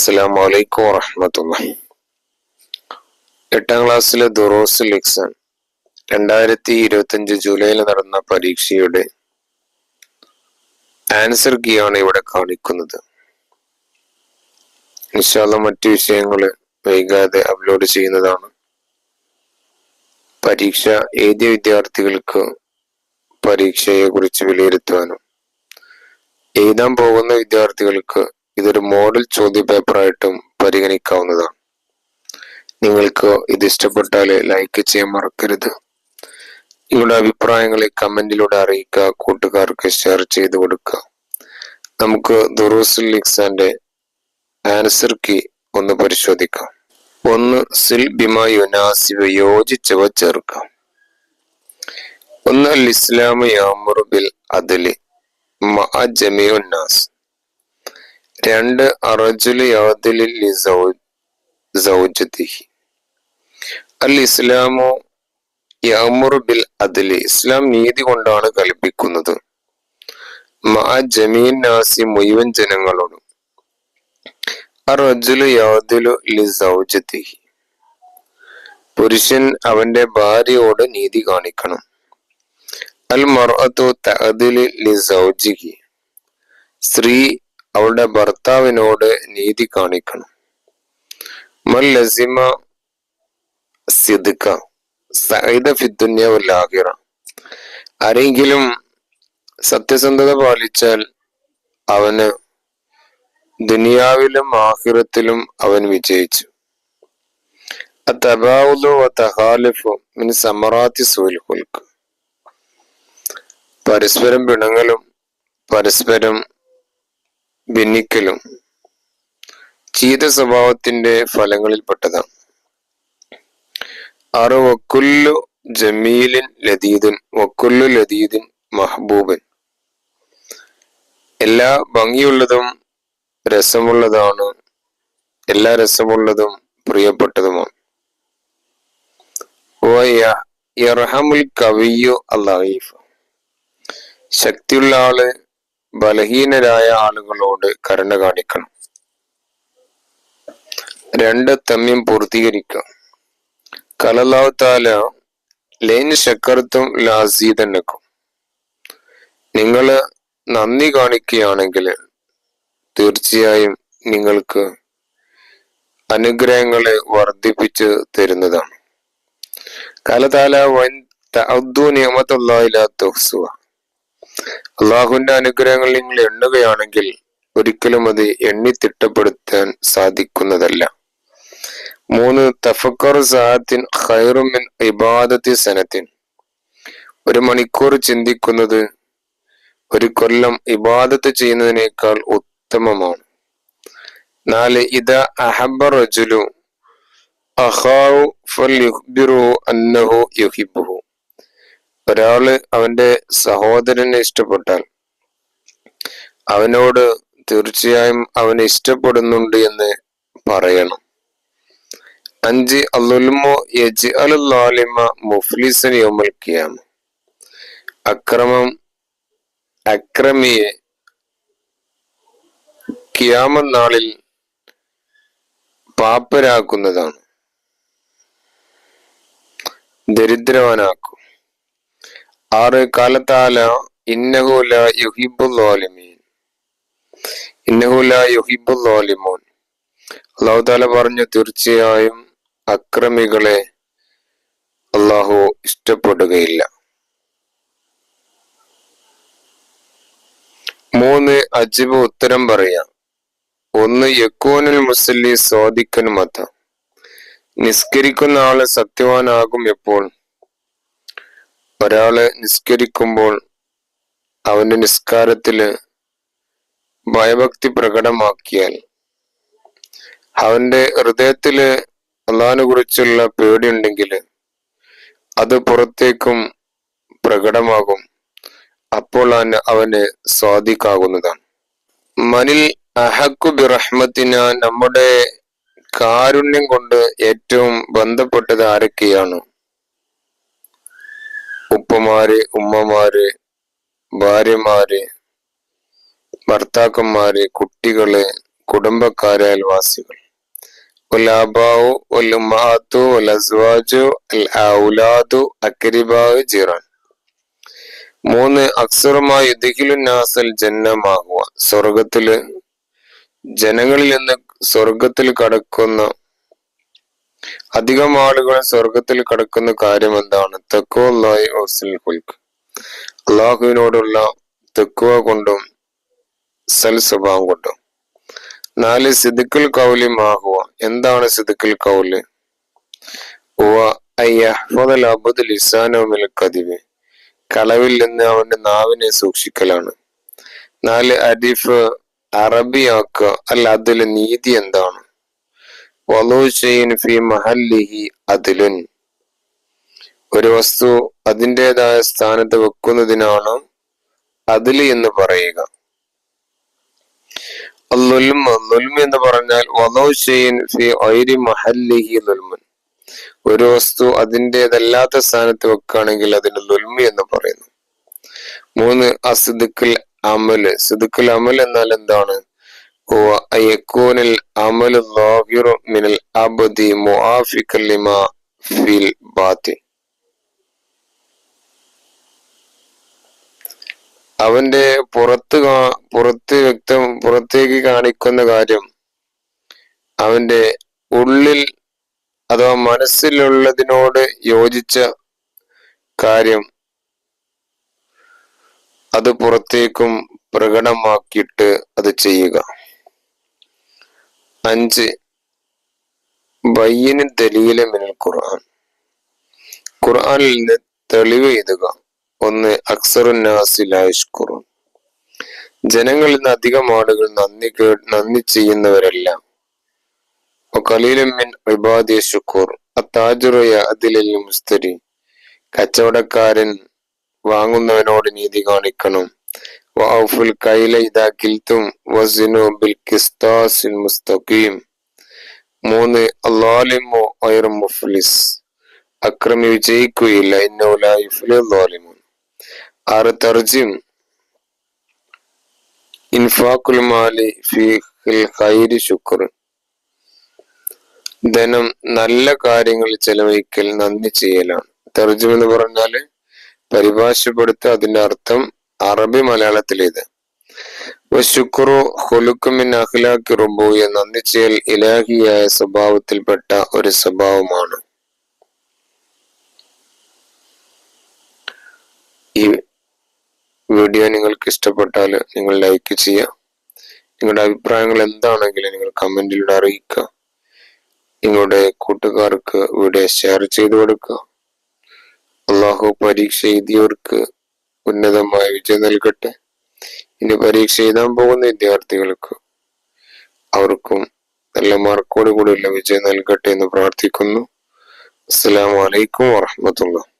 അസ്സലാമു അലൈക്കും വറഹ്മത്തുള്ളാഹി. 8ാം ക്ലാസ്സിലെ ദുറൂസുൽ ഇഹ്സാൻ 2025 ജൂലൈയിൽ നടന്ന പരീക്ഷയുടെ ആൻസർ കീയാണ് ഇവിടെ കാണിക്കുന്നത്. ഇൻഷാ അല്ലാഹ് മറ്റു വിഷയങ്ങൾ വൈകാതെ അപ്ലോഡ് ചെയ്യുന്നതാണ്. പരീക്ഷ എഴുതിയ വിദ്യാർത്ഥികൾക്ക് പരീക്ഷയെ കുറിച്ച് വിലയിരുത്തുവാനും എഴുതാൻ പോകുന്ന വിദ്യാർത്ഥികൾക്ക് ഇതൊരു മോഡൽ ചോദ്യ പേപ്പറായിട്ടും പരിഗണിക്കാവുന്നതാണ്. നിങ്ങൾക്ക് ഇത് ഇഷ്ടപ്പെട്ടാൽ ലൈക്ക് ചെയ്യാൻ മറക്കരുത്. നിങ്ങളുടെ അഭിപ്രായങ്ങളെ കമന്റിലൂടെ അറിയിക്കുക, കൂട്ടുകാർക്ക് ഷെയർ ചെയ്ത് കൊടുക്കുക. നമുക്ക് ദുറൂസുൽ ഇഹ്സാന്റെ ആൻസർ കീ ഒന്ന് പരിശോധിക്കാം. 1. സിൽ ബിമാ യുനാസിബ്, യോജിച്ചവ ചേർക്കാം. 1. അൽ ഇസ്ലാമു യഅ്മുറു ബിൽ അദ്ലി മഅ ജമീഉൻ നാസ്. 2. അർറജുലു യഅ്ദിലു ലിസൗജതിഹി. അൽ ഇസ്ലാമു യഅ്മുറു ബിൽ അദ്ലി, ഇസ്ലാം നീതി കൊണ്ടാണ് കൽപ്പിക്കുന്നത്. മഅ ജമീഇൻ നാസി, മുഴുവൻ ജനങ്ങളോടും. അർറജുലു യഅ്ദിലു ലിസൗജതിഹി, പുരുഷൻ അവന്റെ ഭാര്യയോട് നീതി കാണിക്കണം. അൽ മർഅതു തഅ്ദിലു ലിസൗജിഹി, സ്ത്രീ അവളുടെ ഭർത്താവിനോട് നീതി കാണിക്കണം. മൻ ലസിമ സിദ്ക സഅദ ഫിദ്ദുനിയ വൽ ആഖിറ, ആരെങ്കിലും സത്യസന്ധത പാലിച്ചാൽ അവന് ദുനിയാവിലും ആഖിറത്തിലും അവൻ വിജയിച്ചു. അത്തബാഉദു വതഖാലുഫു മിൻ സമറാത്തി സൂൽ ഖുൽഖ്, പരസ്പരം പിണങ്ങലും പരസ്പരം ഭിന്നിക്കലും ചീത്ത സ്വഭാവത്തിന്റെ ഫലങ്ങളിൽപ്പെട്ടതാണ്. 6. വക്കുല്ലു ജമീലിൻ ലദീദുൻ വക്കുല്ലു ലദീദിൻ മഹ്ബൂബൻ, എല്ലാ ഭംഗിയുള്ളതും രസമുള്ളതാണ്, എല്ലാ രസമുള്ളതും പ്രിയപ്പെട്ടതുമാണ്. യർഹമുൽ കവിയ്യു അൽ-ലഈഫ്, ശക്തിയുള്ള ആള് ബലഹീനരായ ആളുകളോട് കരുണ കാണിക്കണം. 2. തമ്യം പൂർത്തീകരിക്കുക. ഖലല്ലാഹു തആല ലൈൻ ശക്കർതും ലഅസീദന്നകും, നിങ്ങൾ നന്ദി കാണിക്കുകയാണെങ്കിൽ തീർച്ചയായും നിങ്ങൾക്ക് അനുഗ്രഹങ്ങളെ വർദ്ധിപ്പിച്ചു തരുന്നതാണ്. ഖാല തആല വൻ തഅദ്ദു നിഅമതല്ലാഹി ലാ തുഹ്സുഹ, അള്ളാഹുവിന്റെ അനുഗ്രഹങ്ങൾ നിങ്ങൾ എണ്ണുകയാണെങ്കിൽ ഒരിക്കലും അത് എണ്ണി തിട്ടപ്പെടുത്താൻ സാധിക്കുന്നതല്ല. 3. തഫക്കറു സഅത്തിൻ ഖൈറു മിൻ ഇബാദത്തി സനത്തിൻ, ഒരു മണിക്കൂർ ചിന്തിക്കുന്നത് ഒരു കൊല്ലം ഇബാദത്ത് ചെയ്യുന്നതിനേക്കാൾ ഉത്തമമാണ്. 4. ഇദാ അഹബ്ബ റജുലു അഖാഹു ഫൽയുഖ്ബിറുഹു അന്നഹു യുഹിബ്ബുഹു, ഒരാള് അവന്റെ സഹോദരനെ ഇഷ്ടപ്പെട്ടാൽ അവനോട് തീർച്ചയായും അവനെ ഇഷ്ടപ്പെടുന്നുണ്ട് എന്ന് പറയണം. 5. അൽലുൽമു യജ്അലു ളാലിമ മുഫ്ലിസൻ യൗമൽ ഖിയാമ, അക്രമിയെ ഖിയാമത്ത് നാളിൽ പാപ്പരാക്കുന്നതാണ്, ദരിദ്രവാനാക്കും. 6. ഖാല തആല ഇന്നഹു ലാ യുഹിബ്ബുൽ ളാലിമീൻ, ഇന്നഹു ലാ യുഹിബ്ബുൽ ളാലിമൂൻ, അല്ലാഹു തആല പറഞ്ഞു തീർച്ചയായും അക്രമികളെ അല്ലാഹു ഇഷ്ടപ്പെടുകയില്ല. 3. അജിബ്, ഉത്തരം പറയാം. 1. യകൂനുൽ മുസല്ലി സ്വാദിഖൻ മത, നിസ്കരിക്കുന്ന ആള് സത്യവാനാകും എപ്പോൾ? ഒരാള് നിസ്കരിക്കുമ്പോൾ അവന്റെ നിസ്കാരത്തില് ഭയഭക്തി പ്രകടമാക്കിയാൽ, അവന്റെ ഹൃദയത്തില് അള്ളാഹിനെ കുറിച്ചുള്ള പേടിയുണ്ടെങ്കിൽ അത് പുറത്തേക്കും പ്രകടമാകും, അപ്പോൾ അവന് സ്വാദിഖാകുന്നതാണ്. മനിൽ അഹക്കു ബിറഹ്മത്തിന, നമ്മുടെ കാരുണ്യം കൊണ്ട് ഏറ്റവും ബന്ധപ്പെട്ടത് ആരൊക്കെയാണ്? ഉപ്പമാര്, ഉമ്മമാര്, ഭാര്യമാര്, ഭർത്താക്കന്മാര്, കുട്ടികള്, കുടുംബക്കാര്, അയൽവാസികൾ. വലാബാവു വലുമാത്തു വലസ്വാജു അൽ ഔലാദു അക്രിബാവ് ജിറാൻ. 3 അക്സറുമായി യുദ്ധിലുന്നാസൽ ജന്നമാകുക. സ്വർഗത്തില് ജനങ്ങളിൽ നിന്ന് സ്വർഗത്തിൽ കടക്കുന്ന അധികം ആളുകൾ സ്വർഗത്തിൽ കടക്കുന്ന കാര്യം എന്താണ്? തഖ്വല്ലാഹി ഹുസ്നുൽ ഖുൽഖ്. അള്ളാഹുവിനോടുള്ള തഖ്വ കൊണ്ടും സൽ സ്വഭാവം കൊണ്ടും. 4 സിദ്ഖുൽ ഖൗലി മാഹുവ. എന്താണ് സിദ്ഖുൽ ഖൗല്? അയ്യഹ്ഫദൽ അബ്ദു ലിസാനഹു മിനൽ കദിബ്. കളവിൽ നിന്ന് അവന്റെ നാവിനെ സൂക്ഷിക്കലാണ്. 4 അരിഫ് അറബിയാക്കുക. അല്ല അതിൽ നീതി എന്താണ്? ഫീ മഹല്ലിഹി അദ്ലുൻ. ഒരു വസ്തു അതിൻ്റെതായ സ്ഥാനത്ത് വെക്കുന്നതിനാണ് അദ്ല് എന്ന് പറയുക. ളുൽമ് എന്ന് പറഞ്ഞാൽ ഫീ ഗൈരി മഹല്ലിഹി ളുൽമുൻ. ഒരു വസ്തു അതിൻ്റെതല്ലാത്ത സ്ഥാനത്ത് വെക്കുകയാണെങ്കിൽ അതിന് ളുൽമ് എന്ന് പറയുന്നു. 3 അസ്ദിഖുൽ അമല്. സിദ്ഖുൽ അമൽ എന്നാൽ എന്താണ്? അമലു ളാഹിറു മിനൽ അബ്ദി മുആഫിഖൻ ലിമാ ഫിൽ ബാത്തിൻ. അവന്റെ പുറത്തേക്ക് കാണിക്കുന്ന കാര്യം അവന്റെ ഉള്ളിൽ അഥവാ മനസ്സിലുള്ളതിനോട് യോജിച്ച കാര്യം അത് പുറത്തേക്കും പ്രകടമാക്കിയിട്ട് അത് ചെയ്യുക. 5 ബയ്യിന് ദലീല മിനൽ ഖുർആൻ. ഖുർആനിൽ നിന്ന് തെളിവ് എഴുതുക. 1 അക്സറുന്നാസി ലാ യശ്കുറൂൻ. ജനങ്ങളിൽ നിന്ന് അധികം ആളുകൾ നന്ദി ചെയ്യുന്നവരല്ല. ഖലീലുൻ മിൻ ഇബാദി ശുക്കൂർ. അത്താജിറു യഅദിലുൽ മുസ്തരി. കച്ചവടക്കാരൻ വാങ്ങുന്നവനോട് നീതി കാണിക്കണം. വഅഫുൽ കൈല ഇദാ കിൽതും വസിനു ബിൽ ഖിസ്താസിൽ മുസ്തഖീം. 3 അല്ലാലിമു ഗൈറു മുഫ്ലിസ്. അക്രമി വിജയിക്കുകയില്ല. ഇന്നഹു ലാ യുഫ്ലിഹു ളാലിമൂൻ. 6 തർജിം ഇൻഫാഖുൽ മാലി ഫീൽ ഖൈരി ശുക്ർ. ധനം നല്ല കാര്യങ്ങളിൽ ചെലവഴിക്കൽ നന്ദി ചെയ്യലാണ്. തർജിം എന്ന് പറഞ്ഞാല് പരിഭാഷപ്പെടുത്തുക. അതിന്റെ അർത്ഥം അറബി മലയാളത്തിലേത്. വശുക്രു ഖുലുഖും മിൻ അഖ്ലാഖി റുബൂയ്യ. നന്ദി ചെയ്യൽ ഇലാഹിയായ സ്വഭാവത്തിൽപ്പെട്ട ഒരു സ്വഭാവമാണ്. ഈ വീഡിയോ നിങ്ങൾക്ക് ഇഷ്ടപ്പെട്ടാൽ നിങ്ങൾ ലൈക്ക് ചെയ്യുക. നിങ്ങളുടെ അഭിപ്രായങ്ങൾ എന്താണെങ്കിലും നിങ്ങൾ കമന്റിലൂടെ അറിയിക്കുക. നിങ്ങളുടെ കൂട്ടുകാർക്ക് വീഡിയോ ഷെയർ ചെയ്തു കൊടുക്കുക. അള്ളാഹു പരീക്ഷ എഴുതിയവർക്ക് ഉന്നതമായ വിജയം നൽകട്ടെ. ഇനി പരീക്ഷ എഴുതാൻ പോകുന്ന വിദ്യാർത്ഥികൾക്ക് അവർക്കും നല്ല മാർക്കോട് കൂടിയുള്ള വിജയം നൽകട്ടെ എന്ന് പ്രാർത്ഥിക്കുന്നു. അസ്സലാമു അലൈക്കും വറഹ്മത്തുള്ളാഹി.